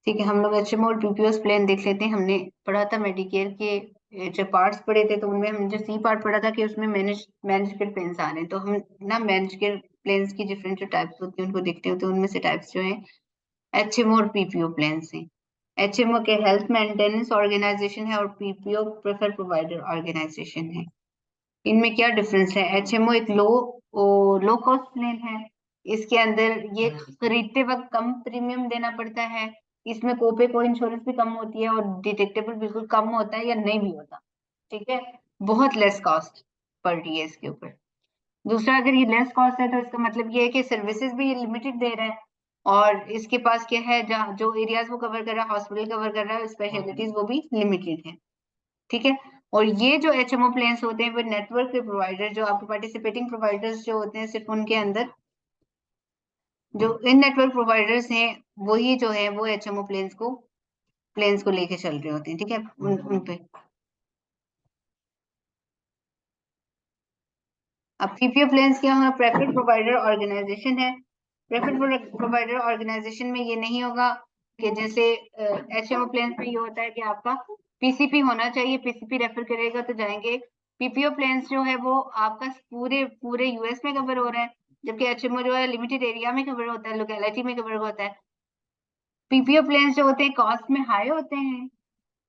ठीक है, हम लोग एचएमओ और पीपीओ प्लान देख लेते हैं। हमने पढ़ा था मेडिकेयर के जो पार्ट्स पढ़े थे, तो उनमें हमने जो सी पार्ट पढ़ा था कि उसमें मैनेज केयर प्लान्स आ रहे हैं। तो हम ना मैनेज केयर प्लान्स की डिफरेंट जो टाइप्स होती है उनको देखते हैं। तो उनमें से टाइप्स जो है एचएमओ और पीपीओ प्लान्स हैं। एचएमओ के हेल्थ मेंटेनेंस ऑर्गेनाइजेशन है और पीपीओ प्रेफर प्रोवाइडर ऑर्गेनाइजेशन है। इनमें क्या डिफरेंस है? एचएमओ एक लो कॉस्ट प्लान है। इसके अंदर ये खरीदते वक्त कम प्रीमियम देना पड़ता है। इसमें कोपे को इंश्योरेंस भी कम होती है और डिटेक्टेबल बिल्कुल कम होता है या नहीं भी होता। ठीक है, बहुत लेस कॉस्ट पड़ रही है इसके ऊपर। दूसरा, अगर ये लेस कॉस्ट है तो इसका मतलब ये है कि सर्विसेज भी ये लिमिटेड दे रहा है, और इसके पास क्या है, जहाँ जो एरियाज वो कवर कर रहा है, हॉस्पिटल कवर कर रहा है, स्पेशलिटीज वो भी लिमिटेड है। ठीक है, और ये जो एचएमओ प्लान्स होते हैं वो नेटवर्क के प्रोवाइडर, जो आपके पार्टिसिपेटिंग प्रोवाइडर्स जो होते हैं, सिर्फ उनके अंदर जो इन नेटवर्क प्रोवाइडर्स हैं वही जो है वो एचएमओ प्लान्स को लेके चल रहे होते हैं। ठीक है, उन पे। अब पीपीओ प्लान्स क्या होगा? प्रेफर्ड प्रोवाइडर ऑर्गेनाइजेशन है। प्रेफर्ड प्रोवाइडर ऑर्गेनाइजेशन में ये नहीं होगा कि जैसे एचएमओ प्लान्स में ये होता है कि आपका पीसीपी होना चाहिए, पीसीपी रेफर करेगा तो जाएंगे। पीपीओ प्लान्स जो है वो आपका पूरे पूरे यूएस में कवर हो रहा है, जबकि एचएमओ जो है लिमिटेड एरिया में कवर होता है, लोकेलिटी में कवर होता है। पीपीओ प्लान्स जो होते हैं कॉस्ट में हाई होते हैं,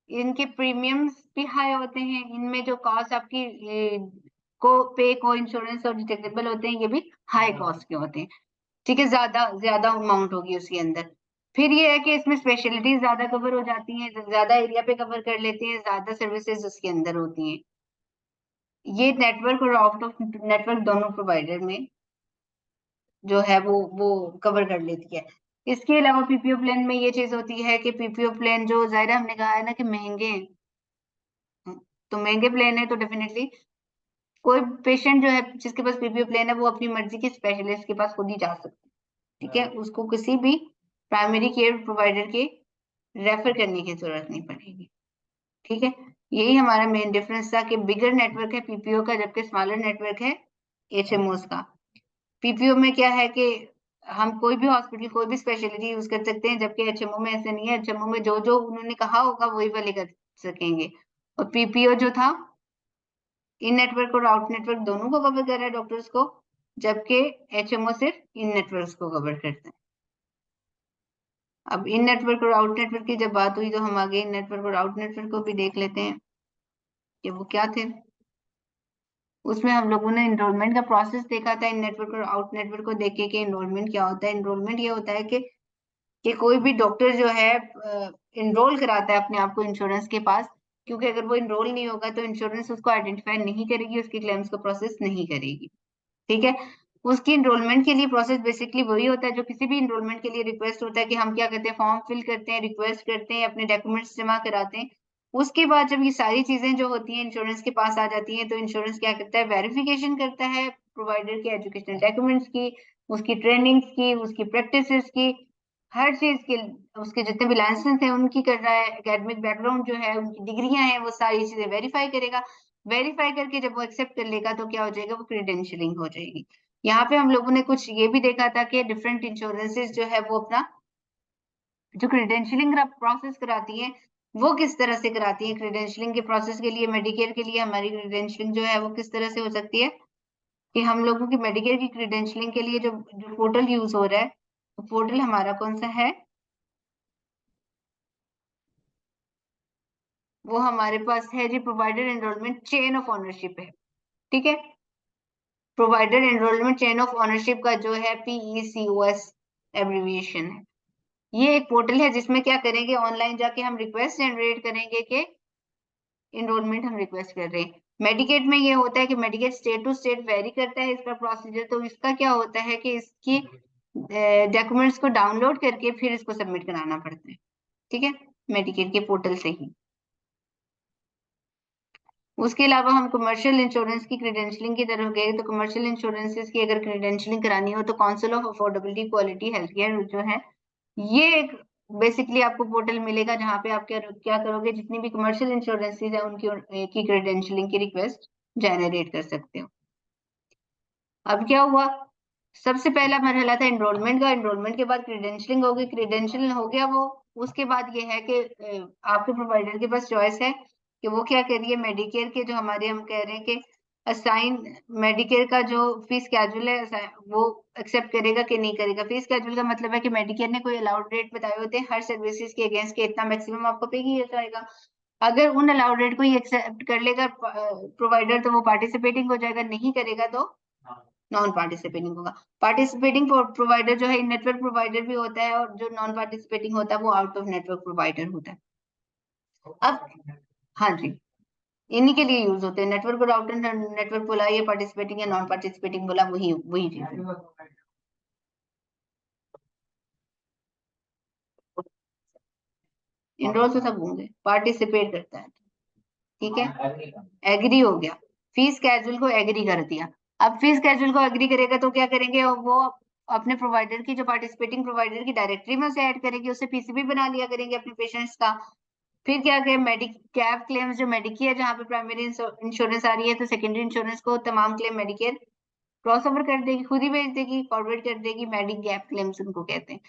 इनके प्रीमियम्स भी हाई होते हैं। इनमें जो कॉस्ट आपकी को इंश्योरेंस और डिटेक्टेबल होते हैं, ये भी हाई कॉस्ट के होते हैं। ठीक है, ज्यादा ज्यादा अमाउंट होगी उसके अंदर। फिर ये है कि इसमें स्पेशलिटीज ज्यादा कवर हो जाती हैं, ज्यादा एरिया पे कवर कर लेते हैं, ज्यादा सर्विसेज उसके अंदर होती हैं। ये नेटवर्क और आउट ऑफ नेटवर्क दोनों प्रोवाइडर में जो है वो कवर कर लेती है। इसके अलावा पीपीओ प्लान में ये चीज होती है कि पीपीओ प्लान जो जाहिर है हमने कहा है ना कि महंगे हैं, तो महंगे प्लान है तो डेफिनेटली कोई पेशेंट जो है जिसके पास पीपीओ प्लान है वो अपनी मर्जी के स्पेशलिस्ट के पास खुद ही जा सकता है। ठीक है, उसको किसी भी प्राइमरी केयर प्रोवाइडर के रेफर करने की जरूरत नहीं पड़ेगी। ठीक है, यही हमारा मेन डिफरेंस था कि बिगर नेटवर्क है पीपीओ का, जबकि स्मॉलर नेटवर्क है एचएमओस का। पीपीओ में क्या है कि हम कोई भी हॉस्पिटल कोई भी स्पेशलिटी यूज कर सकते हैं, जबकि एचएमओ में ऐसे नहीं है। एचएमओ में जो जो उन्होंने कहा होगा वही वाले कर सकेंगे। और पीपीओ जो था इन नेटवर्क और आउट नेटवर्क दोनों को कवर कर रहा है डॉक्टर्स को, जबकि एचएमओ सिर्फ इन नेटवर्क्स को कवर करता है। अब इन नेटवर्क और आउट नेटवर्क की जब बात हुई तो हम आगे इन नेटवर्क और आउट नेटवर्क को भी देख लेते हैं कि वो क्या थे। उसमें हम लोगों ने एनरोलमेंट का प्रोसेस देखा था। इन नेटवर्क और आउट नेटवर्क को देखे कि एनरोलमेंट क्या होता है। एनरोलमेंट ये होता है कि कोई भी डॉक्टर जो है इनरोल कराता है अपने आप को इंश्योरेंस के पास, क्योंकि अगर वो इनरोल नहीं होगा तो इंश्योरेंस उसको आइडेंटिफाई नहीं करेगी, उसकी क्लेम्स को प्रोसेस नहीं करेगी। ठीक है, उसकी इनरोलमेंट के लिए प्रोसेस बेसिकली वही होता है जो किसी भी इनरोलमेंट के लिए रिक्वेस्ट होता है कि हम क्या करते हैं, फॉर्म फिल करते हैं, रिक्वेस्ट करते हैं, अपने डॉक्यूमेंट्स जमा कराते हैं। उसके बाद जब ये सारी चीजें जो होती हैं इंश्योरेंस के पास आ जाती हैं, तो इंश्योरेंस क्या करता है, वेरिफिकेशन करता है प्रोवाइडर के एजुकेशनल डॉक्यूमेंट्स की, उसकी ट्रेनिंग्स की, उसकी प्रैक्टिसेस की, हर चीज के, उसके जितने भी लाइसेंस हैं उनकी कर रहा है, एकेडमिक बैकग्राउंड जो है, उनकी डिग्रियां हैं, वो सारी चीजें वेरीफाई करेगा। वेरीफाई करके जब वो एक्सेप्ट कर लेगा तो क्या हो जाएगा, वो क्रीडेंशियलिंग हो जाएगी। यहाँ पे हम लोगों ने कुछ ये भी देखा था कि डिफरेंट इंश्योरेंसेस जो है वो अपना जो क्रीडेंशियलिंग प्रोसेस कराती है वो किस तरह से कराती है। क्रीडेंशियलिंग के प्रोसेस के लिए, मेडिकेयर के लिए हमारी क्रीडेंशियलिंग जो है वो किस तरह से हो सकती है कि हम लोगों की मेडिकेयर की क्रीडेंशियलिंग के लिए जो जो पोर्टल यूज हो रहा है, तो पोर्टल हमारा कौन सा है, वो हमारे पास है जी provider enrollment chain of ownership है। ठीक है, provider enrollment chain of ownership का जो है PECOS एब्रिविएशन है। ये एक पोर्टल है जिसमें क्या करेंगे, ऑनलाइन जाके हम रिक्वेस्ट जनरेट करेंगे कि इनरोलमेंट हम रिक्वेस्ट कर रहे हैं। मेडिकेट में ये होता है कि Medicaid state to state vary करता है इसका प्रोसीजर। तो इसका क्या होता है कि इसकी डॉक्यूमेंट्स को डाउनलोड करके फिर इसको सबमिट कराना पड़ता है। ठीक है, मेडिकेट के पोर्टल से ही। उसके अलावा हम कमर्शियल इंश्योरेंस की क्रीडेंशियलिंग की तरफ गए तो कमर्शियल इंश्योरेंसेस की अगर क्रीडेंशियलिंग करानी हो तो council of affordability quality health care जो है, ये एक बेसिकली आपको पोर्टल मिलेगा जहाँ पे आप क्या करोगे, जितनी भी कमर्शियल इंश्योरेंसेज है उनकी की क्रीडेंशियलिंग की रिक्वेस्ट जनरेट कर सकते हो। अब क्या हुआ, सबसे पहला मरहला था एनरोलमेंट का। एनरोलमेंट के बाद क्रीडेंशियलिंग होगी, क्रीडेंशियल हो गया वो उसके बाद ये है कि आपके प्रोवाइडर के पास चॉइस है कि वो क्या करिए, मेडिकेयर के जो हमारे हम कह रहे हैं कि असाइन मेडिकेयर का जो फीस स्केड्यूल है वो एक्सेप्ट करेगा कि नहीं करेगा। फीस स्केड्यूल का मतलब है कि मेडिकेयर ने कोई अलाउड रेट बताए होते हैं हर सर्विसेज के अगेंस्ट के इतना मैक्सिमम आपको पे किया जाएगा। अगर उन अलाउड रेट को ही एक्सेप्ट कर लेगा प्रोवाइडर तो वो पार्टिसिपेटिंग हो जाएगा, नहीं करेगा तो नॉन पार्टिसिपेटिंग होगा। पार्टिसिपेटिंग प्रोवाइडर जो है नेटवर्क प्रोवाइडर भी होता है, और जो नॉन पार्टिसिपेटिंग होता है वो आउट ऑफ नेटवर्क प्रोवाइडर होता है। अब हाँ जी, इन्हीं के लिए यूज होते हैं। नेटवर्क और आउटर नेटवर्क बोला, ये पार्टिसिपेटिंग या नॉन पार्टिसिपेटिंग बोला, वही वही चीज है। इनरोल तो सब होंगे, पार्टिसिपेट करता है, ठीक है। एग्री हो गया, फीस कैजुअल को एग्री कर दिया। अब फीस कैजुअल को एग्री करेगा तो क्या करेंगे, वो अपने प्रोवाइडर की जो पार्टिसिपेटिंग प्रोवाइडर की डायरेक्टरी में उसे ऐड करेंगे, उससे पीसीबी बना लिया करेंगे अपने पेशेंट्स का। फिर क्या करें, कैप क्लेम्स जो मेडिकेयर जहाँ पे प्राइमरी इंश्योरेंस आ रही है तो सेकेंडरी इंश्योरेंस को तमाम क्लेम मेडिकेयर क्रॉस ओवर कर देगी, खुद ही भेज देगी, फॉरवर्ड कर देगी। मेडिक गैप क्लेम्स उनको कहते हैं।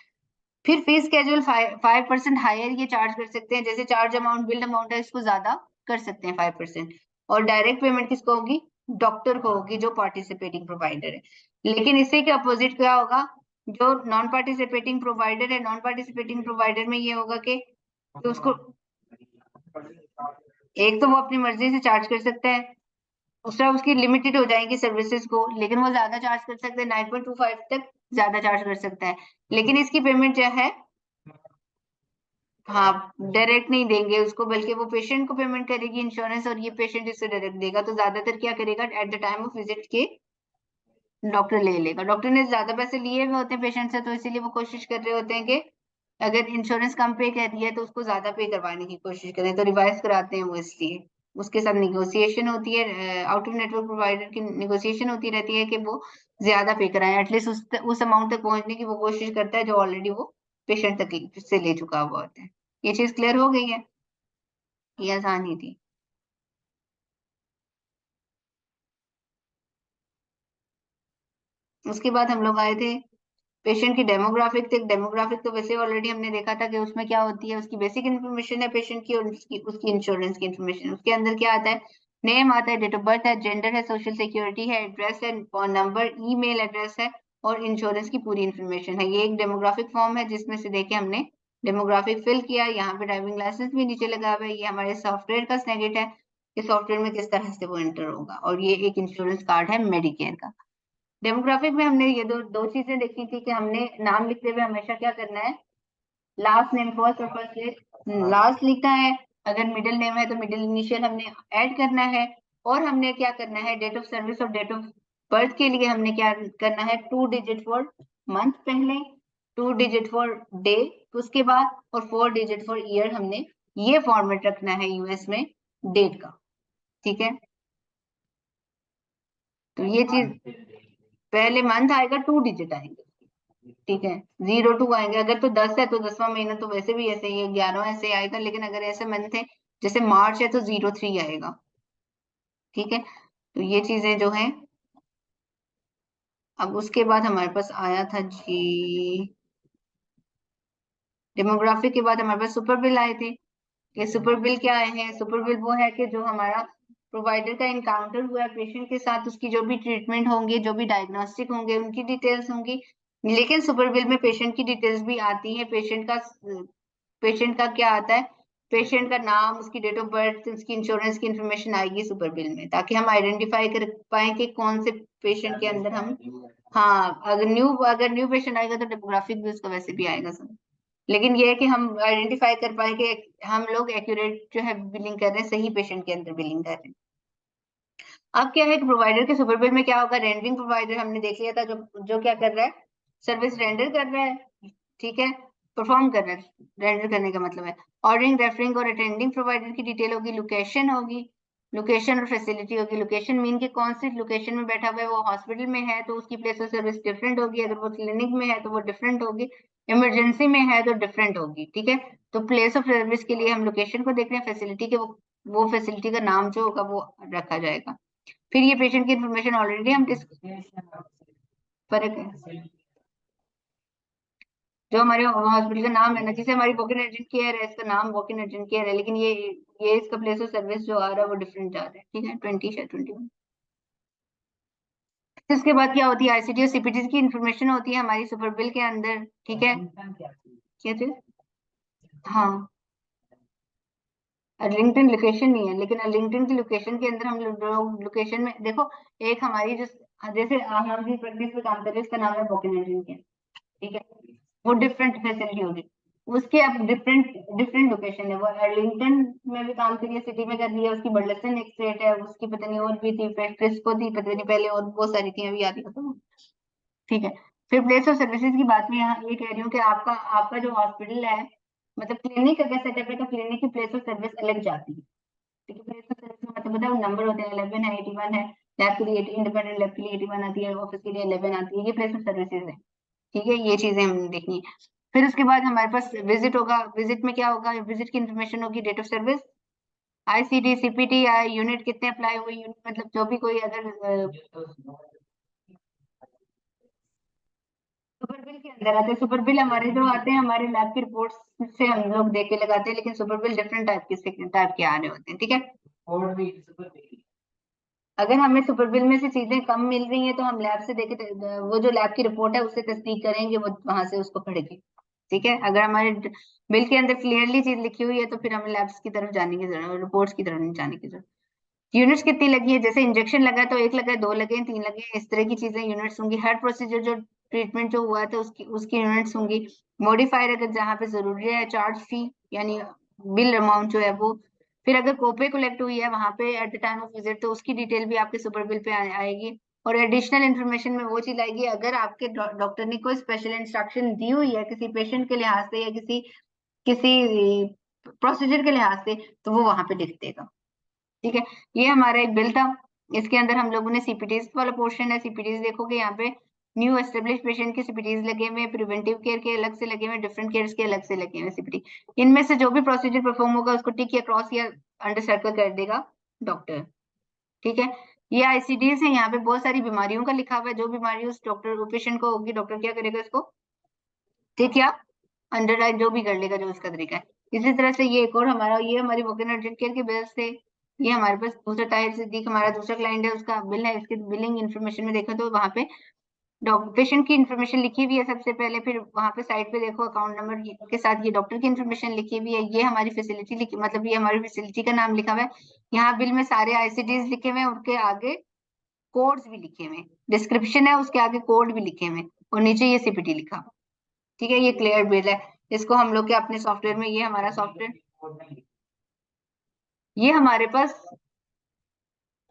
फिर फीस स्केड्यूल 5% हायर ये चार्ज कर सकते हैं, जैसे चार्ज अमाउंट बिल्ड अमाउंट है इसको ज्यादा कर सकते हैं 5%। और डायरेक्ट पेमेंट किसको होगी, डॉक्टर को होगी जो पार्टिसिपेटिंग प्रोवाइडर है। लेकिन इससे के अपोजिट क्या होगा, जो नॉन पार्टिसिपेटिंग प्रोवाइडर है, नॉन पार्टिसिपेटिंग प्रोवाइडर में ये होगा कि उसको एक तो वो अपनी मर्जी से चार्ज कर सकता है, दूसरा उसकी लिमिटेड हो जाएगी सर्विसेज को, लेकिन वो ज्यादा चार्ज कर सकते हैं, 9.25 तक ज्यादा चार्ज कर सकता है। लेकिन इसकी पेमेंट जो है, हाँ, डायरेक्ट नहीं देंगे उसको, बल्कि वो पेशेंट को पेमेंट करेगी इंश्योरेंस, और ये पेशेंट इससे डायरेक्ट देगा। तो ज्यादातर क्या करेगा, at the time of visit के डॉक्टर ले लेगा। डॉक्टर ने ज्यादा पैसे लिए हुए होते हैं पेशेंट से, तो इसीलिए वो कोशिश कर रहे होते हैं कि अगर इंश्योरेंस कम पे कर रही है तो उसको ज्यादा पे करवाने की कोशिश करें, तो रिवाइज कराते हैं वो इसलिए। उसके साथ निगोशिएशन होती है, आउट ऑफ नेटवर्क प्रोवाइडर की निगोशिएशन होती रहती है कि वो ज्यादा पे कराए, एटलीस्ट उस अमाउंट तक पहुंचने की वो कोशिश करता है जो ऑलरेडी वो पेशेंट तक से ले चुका हुआ होता है। ये चीज क्लियर हो गई है, ये आसान ही थी। उसके बाद हम लोग आए थे पेशेंट की डेमोग्राफिक तक। डेमोग्राफिक तो वैसे ऑलरेडी हमने देखा था कि उसमें क्या होती है, उसकी बेसिक इन्फॉर्मेशन है पेशेंट की, और उसकी इंश्योरेंस की इन्फॉर्मेशन। उसके अंदर क्या आता है, नेम आता है, डेट ऑफ बर्थ है, जेंडर है, सोशल सिक्योरिटी है, एड्रेस है, फोन नंबर, ईमेल एड्रेस है, और इंश्योरेंस की पूरी इन्फॉर्मेशन है। ये एक डेमोग्राफिक फॉर्म है जिसमें से देखे हमने डेमोग्राफिक फिल किया। यहाँ पे ड्राइविंग लाइसेंस भी नीचे लगा हुआ है, ये हमारे सॉफ्टवेयर का स्नेगेट है कि सॉफ्टवेयर में किस तरह से वो एंटर होगा। और ये एक इंश्योरेंस कार्ड है मेडिकेयर का। डेमोग्राफिक में हमने ये दो दो चीजें देखी थी कि हमने नाम लिखते हुए हमेशा क्या करना है, लास्ट नेम फर्स्ट और फर्स्ट नेम लास्ट लिखना है। अगर मिडिल नेम है तो मिडिल इनिशियल हमने ऐड करना है। और हमने क्या करना है, डेट ऑफ सर्विस और डेट ऑफ बर्थ के लिए हमने क्या करना है, 2 डिजिट फॉर मंथ पहले, 2 डिजिट फॉर डे उसके बाद, और 4 डिजिट फॉर ईयर। हमने ये फॉर्मेट रखना है यूएस में डेट का, ठीक है। तो ये चीज, पहले मंथ आएगा, 2 डिजिट आएंगे, ठीक है। 02 आएंगे, अगर तो 10 है तो 10वां महीना तो वैसे भी ऐसे ही है, 11वां ऐसे आएगा। लेकिन अगर ऐसे मंथ है जैसे मार्च है तो 03 आएगा, ठीक है। तो ये चीजें जो है, अब उसके बाद हमारे पास आया था जी डेमोग्राफी के बाद हमारे पास सुपर बिल आए थे। ये सुपर बिल क्या आए हैं, सुपर बिल वो है कि जो हमारा प्रोवाइडर का इनकाउंटर हुआ है पेशेंट के साथ, उसकी जो भी ट्रीटमेंट होंगे, जो भी डायग्नोस्टिक होंगे, उनकी डिटेल्स होंगी। लेकिन सुपर बिल में पेशेंट की डिटेल्स भी आती है। पेशेंट का क्या आता है, पेशेंट का नाम, उसकी डेट ऑफ बर्थ, उसकी इंश्योरेंस की इंफॉर्मेशन आएगी सुपर बिल में, ताकि हम आइडेंटिफाई कर पाए कि कौन से पेशेंट के अंदर हम, हाँ, अगर न्यू पेशेंट आएगा तो डेमोग्राफिक भी उसका वैसे भी आएगा सब। लेकिन ये है कि हम आइडेंटिफाई कर पाए कि हम लोग एक्यूरेट जो है बिलिंग कर रहे हैं, सही पेशेंट के अंदर बिलिंग कर रहे हैं। अब क्या है कि प्रोवाइडर के सुपर बिल में क्या होगा, रेंडरिंग प्रोवाइडर हमने देख लिया था, जो जो क्या कर रहा है, सर्विस रेंडर कर रहा है, ठीक है, परफॉर्म कर रहा है। रेंडर करने का मतलब है ऑर्डरिंग, रेफरिंग और अटेंडिंग प्रोवाइडर की डिटेल होगी, लोकेशन होगी, लोकेशन और फैसिलिटी होगी। लोकेशन मीन के कौन सी लोकेशन में बैठा हुआ है, वो हॉस्पिटल में है तो उसकी प्लेस ऑफ सर्विस डिफरेंट होगी, अगर वो क्लिनिक में है तो वो डिफरेंट होगी, इमरजेंसी में है तो डिफरेंट होगी, ठीक है। तो प्लेस ऑफ सर्विस के लिए हम लोकेशन को देख रहे हैं, फैसिलिटी के वो फैसिलिटी का नाम जो होगा वो रखा जाएगा। फिर ये पेशेंट की इन्फॉर्मेशन ऑलरेडी हम फर्क है, जो हमारे हॉस्पिटल का नाम है ना, जैसे हमारी वॉक इन अर्जेंट केयर है, इसका नाम वॉक इन अर्जेंट केयर है, लेकिन ये इसका प्लेस ऑफ सर्विस जो आ रहा है वो डिफरेंट जा रहा है। ठीक है, 20 शायद 21। इसके बाद क्या होती है, आईसीडी और सीपीटी की इंफॉर्मेशन होती है हमारी सुपर बिल के अंदर। ठीक है, क्या चीज? हाँ, लिंक्डइन लोकेशन नहीं है, लेकिन लिंक्डइन की लोकेशन के अंदर हम लोग लोकेशन में देखो, एक हमारी जो जैसे हम जिस प्रैक्टिस पे काम कर रहे हैं उसका नाम है वॉक इन अर्जेंट केयर। ठीक है, वो डिफरेंट फैसिलिटी होगी, उसके अब डिफरेंट डिफरेंट लोकेशन है। वो अर्लिंगटन में भी काम करी है, सिटी में कर रही है, उसकी बर्डसन एक स्टेट है, उसकी पता नहीं और भी थी, क्रिस्को थी पता नहीं पहले, और बहुत सारी थी, अभी याद नहीं पता। ठीक है, फिर प्लेस ऑफ सर्विसेज की बात में यहाँ ये कह रही हूँ कि आपका आपका जो हॉस्पिटल है, मतलब क्लिनिक अगर सेटअप है तो क्लिनिक की प्लेस ऑफ सर्विस अलग जाती है। ठीक है, प्लेस ऑफ सर्विस मतलब बताओ नंबर होते हैं, 11 है, 81 है, लैब के लिए इंडिपेंडेंट लैब के लिए 81 आती है, ऑफिस के लिए 11 आती है, ये प्लेस ऑफ सर्विसेज है। ठीक है, ये चीजें हम देखनी है। फिर उसके बाद हमारे पास विजिट होगा, विजिट में क्या होगा, विजिट की इन्फॉर्मेशन होगी, date of service, ICD CPT या यूनिट कितने अप्लाई हुए, यूनिट मतलब जो भी कोई अगर सुपर बिल के अंदर आते हैं। सुपर बिल हमारे जो आते हैं हमारे लैब की रिपोर्ट्स से हम लोग देख के लगाते हैं, लेकिन सुपर बिल डिफरेंट टाइप के आ रहे होते हैं। ठीक है, अगर हमें सुपर बिल में से चीजें कम मिल रही हैं तो हम लैब से देखे, वो जो लैब की रिपोर्ट है उससे तस्दीक करेंगे, वो वहां से उसको पढ़ेंगे। ठीक है, अगर हमारे बिल के अंदर क्लियरली चीज लिखी हुई है तो फिर हमें लैब्स की तरफ जाने की जरूरत, रिपोर्ट्स की तरफ नहीं जाने की जरूरत। यूनिट्स कितनी लगी है, जैसे इंजेक्शन लगा है तो एक लगा है, दो लगे हैं, तीन लगे हैं, इस तरह की चीजें यूनिट्स होंगी। हर प्रोसीजर जो ट्रीटमेंट जो हुआ था उसकी उसकी यूनिट्स होंगी। मॉडिफायर अगर जहाँ पे जरूरी है, चार्ज फी यानी बिल अमाउंट जो है वो। फिर अगर कोपे कलेक्ट हुई है वहां पे at the time of visit तो उसकी डिटेल भी आपके सुपर बिल पे आएगी। और एडिशनल इन्फॉर्मेशन में वो चीज आएगी, अगर आपके डॉक्टर ने कोई स्पेशल इंस्ट्रक्शन दी हुई है किसी पेशेंट के लिहाज से या किसी किसी प्रोसीजर के लिहाज से, तो वो वहां पे लिख देगा। ठीक है, ये हमारा एक बिल था। इसके अंदर हम लोगों ने सीपीटीज वाला पोर्शन है, सीपीटीज देखोगे यहाँ पे न्यू एस्टेब्लिश पेशेंट के सीपीटीज लगे हुए, प्रिवेंटिव केयर के अलग से लगे हुए, डिफरेंट केयर्स के अलग से लगे हुए सीपीटी। इनमें से जो भी प्रोसीजर परफॉर्म होगा उसको टिक या क्रॉस या अंडर सर्कल कर देगा डॉक्टर। ठीक है, ये आईसीडीज है, यहाँ पे बहुत सारी बीमारियों का लिखा हुआ है, जो बीमारी उस डॉक्टर पेशेंट को होगी डॉक्टर क्या करेगा इसको ठीक या अंडरलाइन जो भी कर लेगा, जो उसका तरीका है। इसी तरह से ये एक और हमारा, ये हमारी वोकेन अर्जेंट केयर के बिल्स थे। ये हमारे पास दूसरा टाइप सिद्दीक हमारा दूसरा क्लाइंट है, उसका बिल है, इसके बिलिंग इन्फॉर्मेशन में देखो तो वहाँ पे डॉक्टर पेशेंट की इन्फॉर्मेशन लिखी हुई है सबसे पहले, फिर वहाँ पे साइड पे देखो अकाउंट नंबर के साथ ये डॉक्टर की इन्फॉर्मेशन लिखी हुई है, ये हमारी फैसिलिटी लिखी, मतलब ये हमारी फैसिलिटी का नाम लिखा हुआ है। यहाँ बिल में सारे आईसीडीज लिखे हुए हैं, उनके आगे कोड्स भी लिखे हुए हैं, डिस्क्रिप्शन है उसके आगे कोड भी लिखे हुए हैं, और नीचे ये सीपीटी लिखा हुआ है। ठीक है, ये क्लियर बिल है। इसको हम लोग के अपने सॉफ्टवेयर में, ये हमारा सॉफ्टवेयर, ये हमारे पास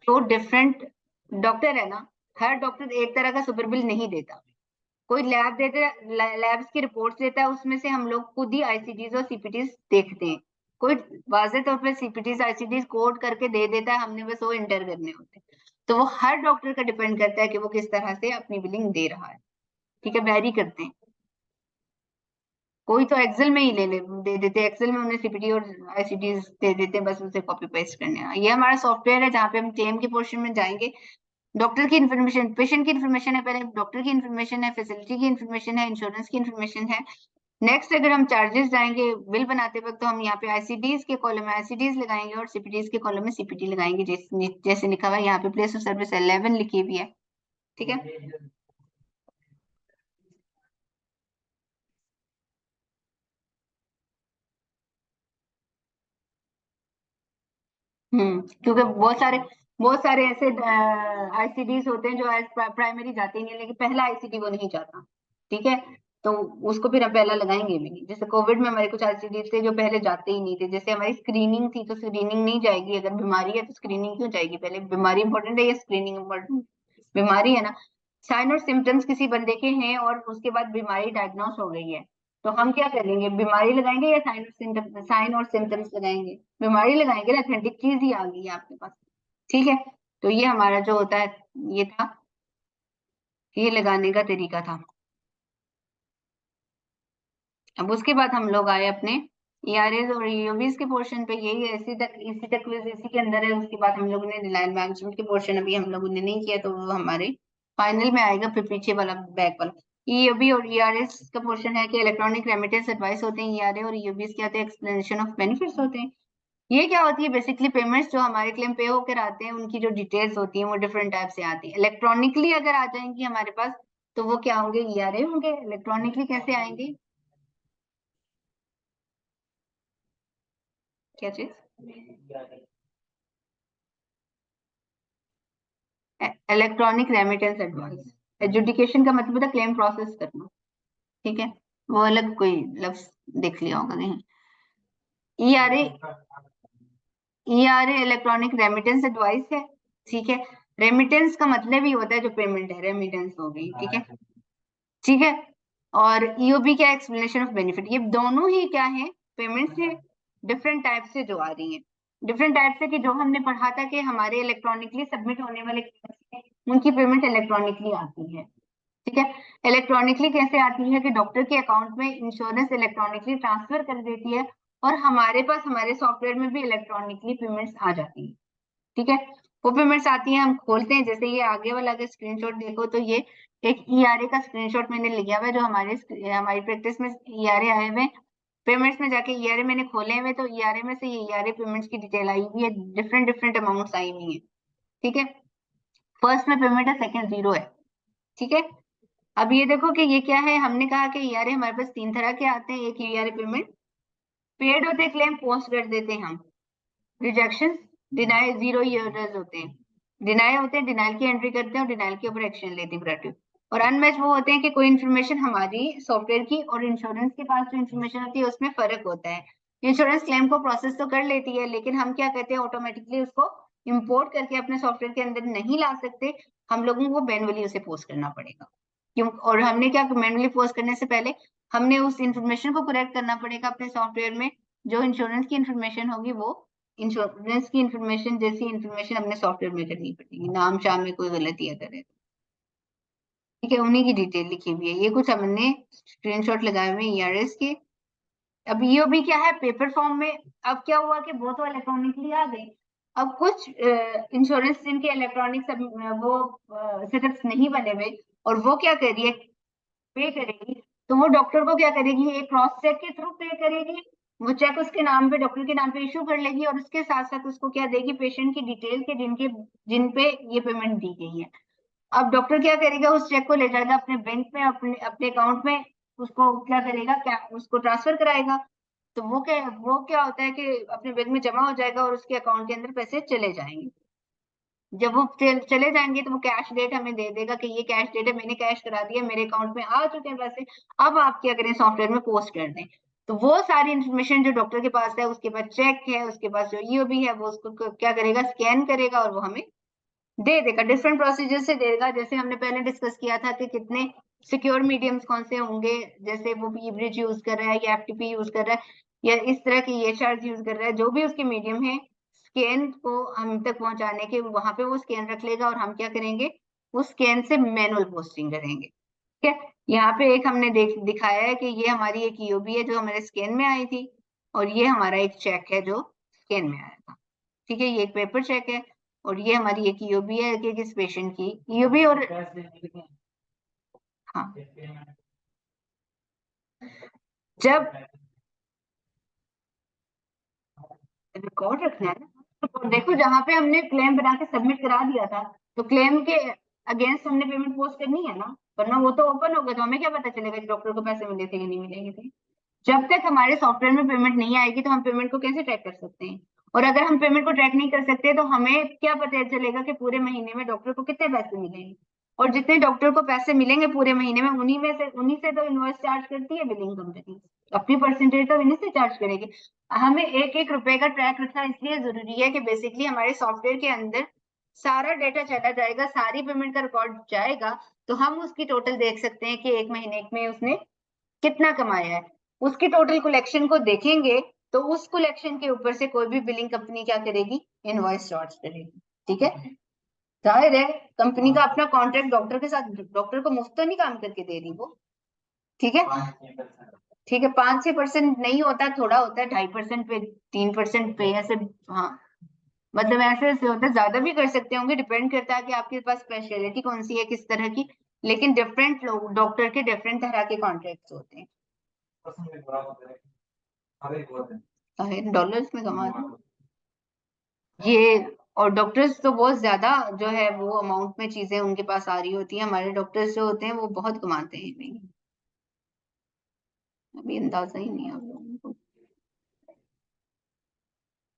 जो डिफरेंट डॉक्टर है ना, हर डॉक्टर एक तरह का सुपर बिल नहीं देता। कोई लैब देते, लैब्स की रिपोर्ट्स देता है, उसमें से हम लोग खुद ही आईसीडीज और सीपीटीज देखते हैं। कोई वाजे तौर पे सीपीटीज आईसीडीज कोड करके दे देता है, हमने बस वो इंटर करने होते हैं। तो वो हर डॉक्टर का डिपेंड करता है कि वो किस तरह से अपनी बिलिंग दे रहा है। ठीक है, वैरी करते हैं। कोई तो एक्सेल में ही दे देते हैं, एक्सेल में उन्हें सीपीटी और आईसीडीज दे देते हैं, बस उसे कॉपी पेस्ट करने हैं। ये हमारा सॉफ्टवेयर है जहाँ पे हम क्लेम के पोर्शन में जाएंगे। डॉक्टर की इन्फॉर्मेशन, पेशेंट की इन्फॉर्मेशन है, पहले डॉक्टर की इन्फॉर्मेशन है, फैसिलिटी की इन्फॉर्मेशन है, इंश्योरेंस की इन्फॉर्मेशन है। नेक्स्ट अगर हम चार्जेस जाएंगे बिल बनाते वक्त, तो हम यहाँ पे आईसीडीज के कॉलम में आईसीडीज लगाएंगे और सीपीटीज के कॉलम में सीपीटी लगाएंगे, जैसे लिखा हुआ है यहाँ पे प्लेस ऑफ सर्विस 11 लिखी हुई है। ठीक है, क्योंकि बहुत सारे ऐसे आईसीडीज होते हैं जो एज प्राइमरी जाते हैं, लेकिन पहला आईसीडी वो नहीं जाता। ठीक है, तो उसको फिर हम पहला लगाएंगे भी नहीं। जैसे कोविड में हमारे कुछ आईसीडी थे जो पहले जाते ही नहीं थे, जैसे हमारी स्क्रीनिंग थी तो स्क्रीनिंग नहीं जाएगी, अगर बीमारी है तो स्क्रीनिंग क्यों जाएगी, पहले बीमारी इंपॉर्टेंट है या स्क्रीनिंग इंपॉर्टेंट? बीमारी है ना। साइन और सिम्टम्स किसी बंदे के हैं और उसके बाद बीमारी डायग्नोस हो गई है, तो हम क्या करेंगे, बीमारी लगाएंगे या साइन और सिम्टम्स लगाएंगे? बीमारी लगाएंगे ना, अथेंटिक चीज ही आ गई है आपके पास। ठीक है, तो ये हमारा जो होता है, ये था, ये लगाने का तरीका था। अब उसके बाद हम लोग आए अपने ईआरएस और ईओबीज के पोर्शन पे, यही इसी तक इसी के अंदर है। उसके बाद हम लोगों ने रिलायंस मैनेजमेंट के पोर्शन अभी हम लोगों ने नहीं किया, तो वो हमारे फाइनल में आएगा, फिर पीछे वाला बैक वाला। ईओबी और ईआरएस का पोर्शन है कि इलेक्ट्रॉनिक रेमिटेंस एडवाइस होते हैं ईआरए, और ईओबीस क्या होते हैं, एक्सप्लेनेशन ऑफ बेनिफिट्स होते हैं। ये क्या होती है, बेसिकली पेमेंट्स जो हमारे क्लेम पे होकर आते हैं उनकी जो डिटेल्स होती हैं वो डिफरेंट टाइप से आती है। इलेक्ट्रॉनिकली अगर आ जाएंगी हमारे पास तो वो क्या होंगे, ईआरए होंगे। इलेक्ट्रॉनिकली कैसे आएंगे, क्या चीज, इलेक्ट्रॉनिक रेमिटेंस एडवाइस। एजुडिकेशन का मतलब है क्लेम प्रोसेस करना, ठीक है, वो अलग कोई लफ्ज देख लिया होगा नहीं। ERA, ERA electronic remittance advice है, ठीक है। रेमिटेंस का मतलब ही होता है जो पेमेंट है, रेमिटेंस हो गई, ठीक है, ठीक है। और ईओबी क्या, एक्सप्लेनेशन ऑफ बेनिफिट। ये दोनों ही क्या है, पेमेंट्स है, डिफरेंट टाइप से जो आ रही है, डिफरेंट टाइप से कि जो हमने पढ़ा था कि हमारे इलेक्ट्रॉनिकली सबमिट होने वाले उनकी पेमेंट इलेक्ट्रॉनिकली आती है, ठीक है। इलेक्ट्रॉनिकली कैसे आती है कि डॉक्टर के अकाउंट में इंश्योरेंस इलेक्ट्रॉनिकली ट्रांसफर कर देती है, और हमारे पास हमारे सॉफ्टवेयर में भी इलेक्ट्रॉनिकली पेमेंट्स आ जाती है, ठीक है। वो पेमेंट्स आती हैं, हम खोलते हैं, जैसे ये आगे वाला अगर स्क्रीनशॉट देखो तो ये एक ईआरए का स्क्रीनशॉट मैंने लिया हुआ है, जो हमारी प्रैक्टिस में ईआरए आए हुए, पेमेंट्स में जाके ईआरए मैंने खोले हुए, तो ईआरए में से ये ईआरए पेमेंट्स की डिटेल आई हुई है, डिफरेंट डिफरेंट अमाउंट्स आई हुई है, ठीक है। फर्स्ट में पेमेंट है, सेकंड जीरो है, ठीक है। अब ये देखो कि ये क्या है, हमने कहा कि ईआरए हमारे पास तीन तरह के आते हैं। एक ईआरए पेमेंट पेड होते हैं, क्लेम पोस्ट कर देते हैं हम, रिजेक्शन डिनाई जीरो ईयर्स होते हैं, डिनाई होते हैं, डिनाइल की एंट्री करते हैं और डिनाइल के ऊपर एक्शन लेते हैं प्रोएक्टिव। और अनमैच वो होते हैं कि कोई इन्फॉर्मेशन हमारी सॉफ्टवेयर की और इंश्योरेंस के पास जो इन्फॉर्मेशन होती है उसमें फर्क होता है। इंश्योरेंस क्लेम को प्रोसेस तो कर लेती है, लेकिन हम क्या कहते हैं, ऑटोमेटिकली उसको इंपोर्ट करके अपने सॉफ्टवेयर के अंदर नहीं ला सकते, हम लोगों को मैनुअली उसे पोस्ट करना पड़ेगा। क्यों, और हमने क्या, मैनुअली पोस्ट करने से पहले हमने उस इंफॉर्मेशन को करेक्ट करना पड़ेगा अपने सॉफ्टवेयर में। जो इंश्योरेंस की इंफॉर्मेशन होगी वो इंश्योरेंस की इंफॉर्मेशन जैसी इंफॉर्मेशन अपने सॉफ्टवेयर में करनी पड़ेगी, नाम शाम में कोई गलती अगर है, ठीक है, उन्हीं की डिटेल लिखी हुई है। ये कुछ हमने स्क्रीनशॉट लगाए हुए ईआरएस के। अब ईओबी क्या है, पेपर फॉर्म में। अब क्या हुआ कि वो तो इलेक्ट्रॉनिकली आ गई, अब कुछ इंश्योरेंस जिनके इलेक्ट्रॉनिक सब वो सेटअप्स नहीं बने हुए, और वो क्या कर रही है, पे करेगी, तो वो डॉक्टर को क्या करेगी, एक क्रॉस चेक के थ्रू पे करेगी। वो चेक उसके नाम पे, डॉक्टर के नाम पे इशू कर लेगी, और उसके साथ साथ उसको क्या देगी, पेशेंट की डिटेल के जिन पे ये पेमेंट दी गई है। अब डॉक्टर क्या करेगा, उस चेक को ले जाएगा अपने बैंक में, अपने अपने अकाउंट में, उसको क्या करेगा, क्या उसको ट्रांसफर कराएगा। तो वो क्या होता है कि अपने बैंक में जमा हो जाएगा और उसके अकाउंट के अंदर पैसे चले जाएंगे। जब वो चले जाएंगे तो वो कैश डेट हमें दे देगा कि ये कैश डेट है, मैंने कैश करा दिया, मेरे अकाउंट में आ चुके हैं पैसे, अब आप क्या करें, सॉफ्टवेयर में पोस्ट कर दें। तो वो सारी इंफॉर्मेशन जो डॉक्टर के पास है, उसके पास चेक है, उसके पास जो ईओबी है, वो उसको क्या करेगा, स्कैन करेगा और वो हमें दे देगा, डिफरेंट प्रोसीजर से देगा। जैसे हमने पहले डिस्कस किया था कि कितने सिक्योर मीडियम्स कौन से होंगे, जैसे वो ब्रिज यूज कर रहा है या एफटीपी यूज कर रहा है या इस तरह की ये चार्ज यूज कर रहा है, जो भी उसके मीडियम है, स्कैन को हम तक पहुंचाने के वहां पे वो स्कैन रख लेगा, और हम क्या करेंगे, उस स्कैन से मैनुअल पोस्टिंग करेंगे, ठीक है। यहाँ पे एक हमने दिखाया है कि ये हमारी एक ईओबी है जो हमारे स्कैन में आई थी, और ये हमारा एक चेक है जो स्कैन में आया था, ठीक है, ये एक पेपर चेक है, और ये हमारी एक ईओबी है कि किस पेशेंट की ईओबी। और हाँ, जब रिकॉर्ड रखना है ना, तो देखो जहाँ पे हमने क्लेम बना के सबमिट करा दिया था, तो क्लेम के अगेंस्ट हमने पेमेंट पोस्ट करनी है ना, वरना वो तो ओपन होगा, तो हमें क्या पता चलेगा कि डॉक्टर को पैसे मिले थे कि नहीं मिलेंगे थे। जब तक हमारे सॉफ्टवेयर में पेमेंट नहीं आएगी तो हम पेमेंट को कैसे ट्रैक कर सकते हैं, और अगर हम पेमेंट को ट्रैक नहीं कर सकते तो हमें क्या पता चलेगा कि पूरे महीने में डॉक्टर को कितने पैसे मिलेंगे। और जितने डॉक्टर को पैसे मिलेंगे पूरे महीने में, उन्हीं से तो इनवॉइस चार्ज करती है बिलिंग कंपनी, अपनी परसेंटेज तो इन्हीं से चार्ज करेगी। हमें एक एक रुपए का ट्रैक रखना इसलिए जरूरी है कि बेसिकली हमारे सॉफ्टवेयर के अंदर सारा डेटा चला जाएगा, सारी पेमेंट का रिकॉर्ड जाएगा, तो हम उसकी टोटल देख सकते हैं कि एक महीने में उसने कितना कमाया है। उसकी टोटल कलेक्शन को देखेंगे तो उस कलेक्शन के ऊपर से कोई भी बिलिंग कंपनी क्या करेगी, इनवॉइस चार्ज करेगी, ठीक है। जाहिर है कंपनी का अपना कॉन्ट्रैक्ट डॉक्टर के साथ, डॉक्टर को मुफ्त तो नहीं काम करके दे रही वो, ठीक है, ठीक है, 5-6% नहीं होता, थोड़ा होता है, 2.5% पे, 3% पे, ऐसे। हाँ, मतलब ऐसे ऐसे होता है, ज्यादा भी कर सकते होंगे, डिपेंड करता है कि आपके पास स्पेशलिटी कौन सी है, किस तरह की लेकिन डिफरेंट लोग डॉक्टर के डिफरेंट तरह के कॉन्ट्रैक्ट्स होते हैं। डॉलर्स में कमाते हैं ये, और डॉक्टर्स तो बहुत ज्यादा जो है वो अमाउंट में चीजें उनके पास आ रही होती हैं। हमारे डॉक्टर्स जो होते हैं वो बहुत कमाते हैं, अभी अंदाजा ही नहीं है आप लोगों को।